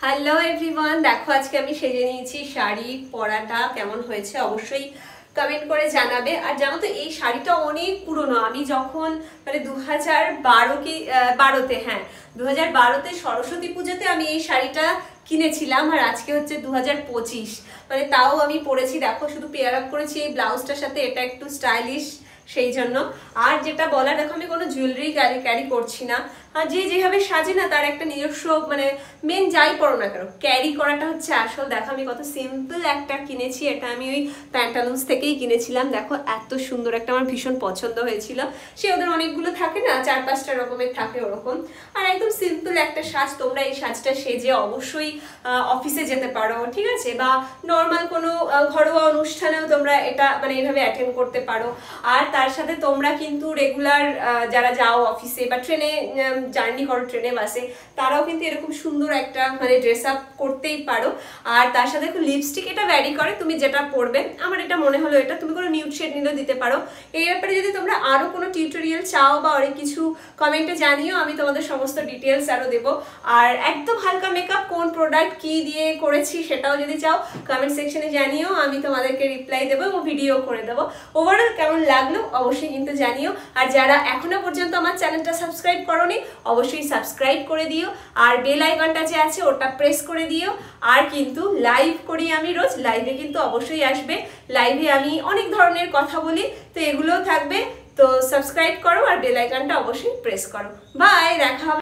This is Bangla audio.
হ্যালো এভরিওয়ান, দেখো আজকে আমি সেজে নিয়েছি। শাড়ি পরাটা কেমন হয়েছে অবশ্যই কমেন্ট করে জানাবে। আর জানো তো এই শাড়িটা অনেক পুরনো, আমি যখন মানে 2012 কি 12তে, হ্যাঁ 2012তে সরস্বতী পুজোতে আমি এই শাড়িটা কিনেছিলাম। আর আজকে হচ্ছে 2025, মানে তাও আমি পরেছি। দেখো শুধু পেয়ার আপ করেছি এই ব্লাউজটার সাথে, এটা একটু স্টাইলিশ সেই জন্য। আর যেটা বলা, দেখো আমি কোনো জুয়েলারি ক্যারি করছি না। আর যে যেভাবে সাজে না তার একটা নিজস্ব মানে মেন যাই পড়ো না কেন ক্যারি করাটা হচ্ছে আসল। দেখো আমি কত সিম্পল একটা কিনেছি, এটা আমি ওই প্যান্টালুন্স থেকেই কিনেছিলাম। দেখো এত সুন্দর একটা, আমার ভীষণ পছন্দ হয়েছিল। সে ওদের অনেকগুলো থাকে না, 4-5টা রকমের থাকে ওরকম। আর একদম সিম্পল একটা সাজ, তোমরা এই সাজটা সেজে অবশ্যই অফিসে যেতে পারো, ঠিক আছে, বা নর্মাল কোনো ঘরোয়া অনুষ্ঠানেও তোমরা এটা মানে এইভাবে অ্যাটেন্ড করতে পারো। আর তার সাথে তোমরা কিন্তু রেগুলার যারা যাও অফিসে বা ট্রেনে জার্নি করো, ট্রেনে বাসে, তারাও কিন্তু এরকম সুন্দর একটা মানে ড্রেস আপ করতেই পারো। আর তার সাথে একটু লিপস্টিক, এটা ভ্যারি করে তুমি যেটা পরবে। আমার এটা মনে হলো এটা তুমি কোনো নিউড শেড নিলেও দিতে পারো। এই ব্যাপারে যদি তোমরা আরো কোনো টিউটোরিয়াল চাও বা অনেক কিছু কমেন্টে জানিও, আমি তোমাদের সমস্ত ডিটেলস আরো দেবো। আর একদম হালকা মেকআপ, কোন প্রোডাক্ট কি দিয়ে করেছি সেটাও যদি চাও কমেন্ট সেকশনে জানিও, আমি তোমাদেরকে রিপ্লাই দেবো এবং ভিডিও করে দেবো। ওভারঅল কেমন লাগলো অবশ্যই কিন্তু জানিও। আর যারা এখনো পর্যন্ত আমার চ্যানেলটা সাবস্ক্রাইব করোনি অবশ্যই সাবস্ক্রাইব করে দিও। আর বেল আইকনটা যে আছে ওটা প্রেস করে দিও। আর কিন্তু লাইভ করি আমি রোজ, লাইভে কিন্তু অবশ্যই আসবে। লাইভে আমি অনেক ধরনের কথা বলি, তো এগুলোও থাকবে। তো সাবস্ক্রাইব করো আর বেল আইকনটা অবশ্যই প্রেস করো। বাই, দেখা হবে।